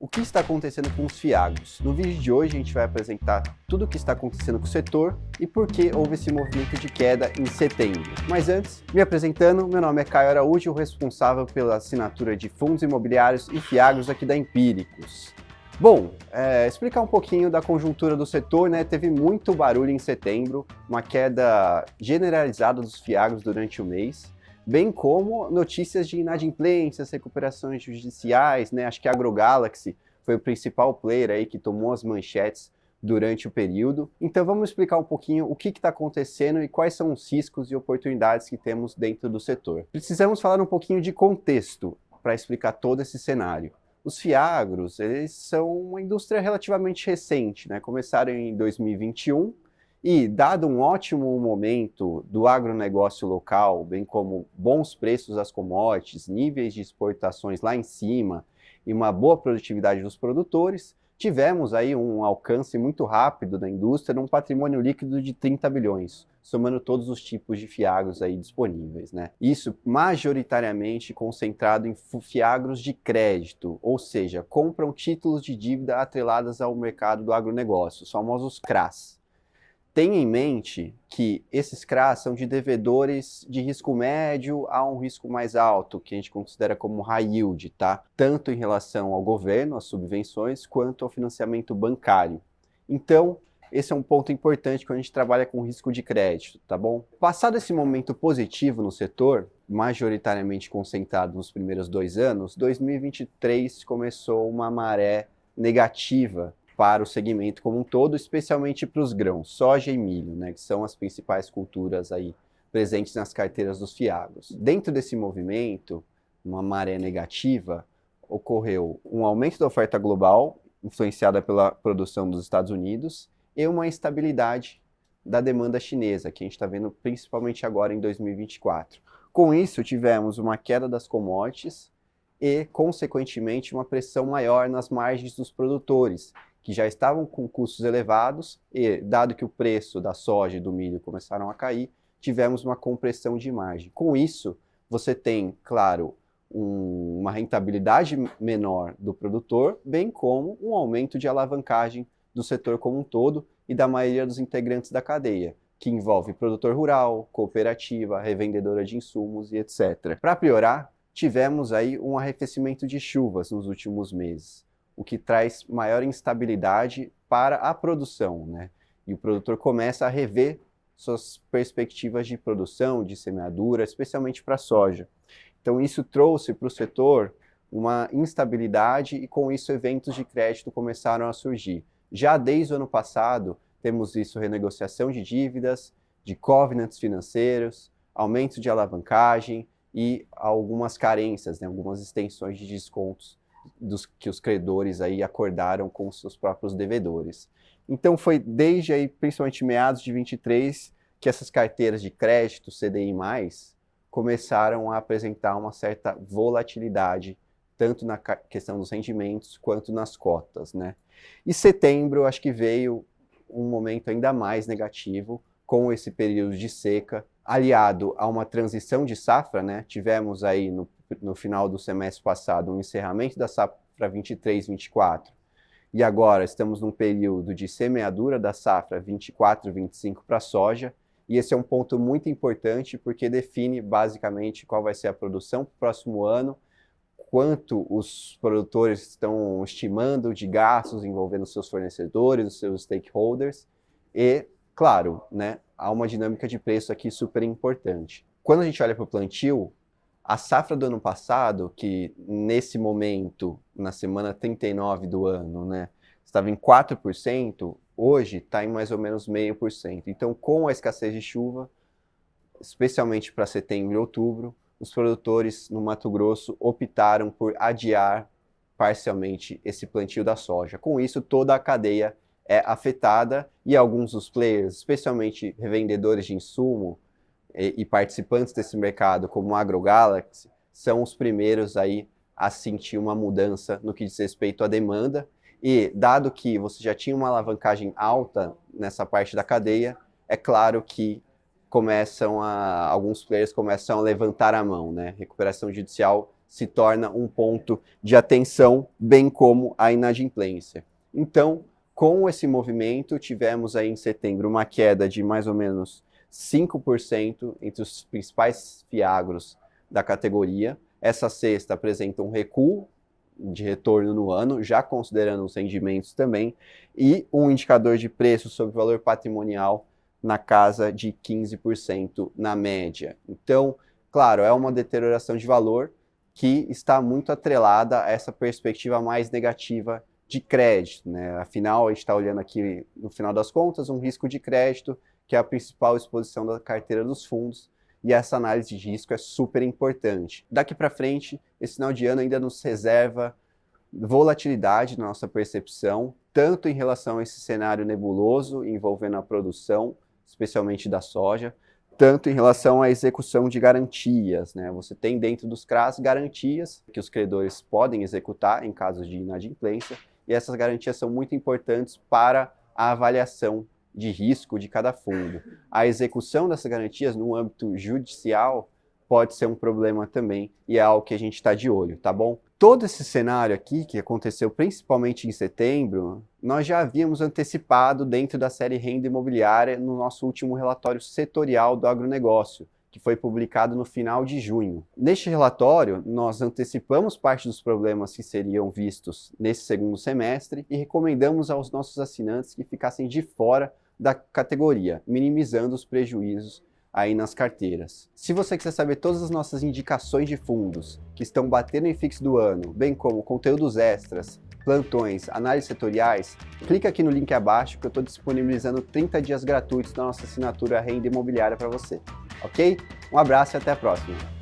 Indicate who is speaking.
Speaker 1: que está acontecendo com os fiagros? No vídeo de hoje a gente vai apresentar tudo o que está acontecendo com o setor e por que houve esse movimento de queda em setembro. Mas antes, me apresentando, meu nome é Caio Araújo, responsável pela assinatura de fundos imobiliários e fiagros aqui da Empíricos. Bom, explicar um pouquinho da conjuntura do setor, né? Teve muito barulho em setembro, uma queda generalizada dos fiagros durante o mês, bem como notícias de inadimplências, recuperações judiciais, né? Acho que a AgroGalaxy foi o principal player aí que tomou as manchetes durante o período. Então vamos explicar um pouquinho o que está acontecendo e quais são os riscos e oportunidades que temos dentro do setor. Precisamos falar um pouquinho de contexto para explicar todo esse cenário. Os fiagros, eles são uma indústria relativamente recente, né? Começaram em 2021 e, dado um ótimo momento do agronegócio local, bem como bons preços das commodities, níveis de exportações lá em cima e uma boa produtividade dos produtores, tivemos aí um alcance muito rápido da indústria num patrimônio líquido de 30 bilhões, somando todos os tipos de fiagros aí disponíveis, né? Isso majoritariamente concentrado em fiagros de crédito, ou seja, compram títulos de dívida atreladas ao mercado do agronegócio, os famosos CRAs. Tenha em mente que esses CRAs são de devedores de risco médio a um risco mais alto, que a gente considera como high yield, tá? Tanto em relação ao governo, às subvenções, quanto ao financiamento bancário. Então, esse é um ponto importante quando a gente trabalha com risco de crédito, tá bom? Passado esse momento positivo no setor, majoritariamente concentrado nos primeiros 2 anos, 2023 começou uma maré negativa para o segmento como um todo, especialmente para os grãos, soja e milho, né, que são as principais culturas aí presentes nas carteiras dos fiagros. Dentro desse movimento, uma maré negativa, ocorreu um aumento da oferta global, influenciada pela produção dos Estados Unidos, e uma instabilidade da demanda chinesa, que a gente está vendo principalmente agora em 2024. Com isso, tivemos uma queda das commodities e, consequentemente, uma pressão maior nas margens dos produtores, que já estavam com custos elevados e, dado que o preço da soja e do milho começaram a cair, tivemos uma compressão de margem. Com isso, você tem, claro, uma rentabilidade menor do produtor, bem como um aumento de alavancagem do setor como um todo e da maioria dos integrantes da cadeia, que envolve produtor rural, cooperativa, revendedora de insumos e etc. Para piorar, tivemos aí um arrefecimento de chuvas nos últimos meses, o que traz maior instabilidade para a produção, né? E o produtor começa a rever suas perspectivas de produção, de semeadura, especialmente para a soja. Então isso trouxe para o setor uma instabilidade e com isso eventos de crédito começaram a surgir. Já desde o ano passado, temos visto renegociação de dívidas, de covenants financeiros, aumento de alavancagem e algumas carências, né? Algumas extensões de descontos que os credores aí acordaram com os seus próprios devedores. Então foi desde aí, principalmente meados de 23, que essas carteiras de crédito, CDI+, começaram a apresentar uma certa volatilidade, tanto na questão dos rendimentos quanto nas cotas, né? E setembro, acho que veio um momento ainda mais negativo, com esse período de seca, aliado a uma transição de safra, né? Tivemos aí no final do semestre passado um encerramento da safra 23-24 e agora estamos num período de semeadura da safra 24-25 para a soja, e esse é um ponto muito importante porque define basicamente qual vai ser a produção para o próximo ano, quanto os produtores estão estimando de gastos envolvendo seus fornecedores, os seus stakeholders e, claro, né, há uma dinâmica de preço aqui super importante. Quando a gente olha para o plantio, a safra do ano passado, que nesse momento, na semana 39 do ano, né, estava em 4%, hoje está em mais ou menos 0,5%. Então, com a escassez de chuva, especialmente para setembro e outubro, os produtores no Mato Grosso optaram por adiar parcialmente esse plantio da soja. Com isso, toda a cadeia é afetada e alguns dos players, especialmente revendedores de insumo e participantes desse mercado, como a AgroGalaxy, são os primeiros aí a sentir uma mudança no que diz respeito à demanda. E, dado que você já tinha uma alavancagem alta nessa parte da cadeia, é claro que alguns players começam a levantar a mão, né? Recuperação judicial se torna um ponto de atenção, bem como a inadimplência. Então, com esse movimento, tivemos aí em setembro uma queda de mais ou menos 5% entre os principais fiagros da categoria. Essa sexta apresenta um recuo de retorno no ano, já considerando os rendimentos também, e um indicador de preço sobre valor patrimonial na casa de 15% na média. Então, claro, é uma deterioração de valor que está muito atrelada a essa perspectiva mais negativa de crédito, né? Afinal, a gente está olhando aqui, no final das contas, um risco de crédito, que é a principal exposição da carteira dos fundos, e essa análise de risco é super importante. Daqui para frente, esse final de ano ainda nos reserva volatilidade na nossa percepção, tanto em relação a esse cenário nebuloso envolvendo a produção, especialmente da soja, tanto em relação à execução de garantias, né? Você tem dentro dos CRAs garantias que os credores podem executar em casos de inadimplência, e essas garantias são muito importantes para a avaliação de risco de cada fundo. A execução dessas garantias no âmbito judicial pode ser um problema também, e é algo que a gente está de olho, tá bom? Todo esse cenário aqui, que aconteceu principalmente em setembro, nós já havíamos antecipado dentro da série Renda Imobiliária no nosso último relatório setorial do agronegócio, que foi publicado no final de junho. Neste relatório, nós antecipamos parte dos problemas que seriam vistos nesse segundo semestre e recomendamos aos nossos assinantes que ficassem de fora da categoria, minimizando os prejuízos aí nas carteiras. Se você quiser saber todas as nossas indicações de fundos que estão batendo em fixo do ano, bem como conteúdos extras, plantões, análises setoriais, clica aqui no link abaixo que eu estou disponibilizando 30 dias gratuitos da nossa assinatura Renda Imobiliária para você, ok? Um abraço e até a próxima!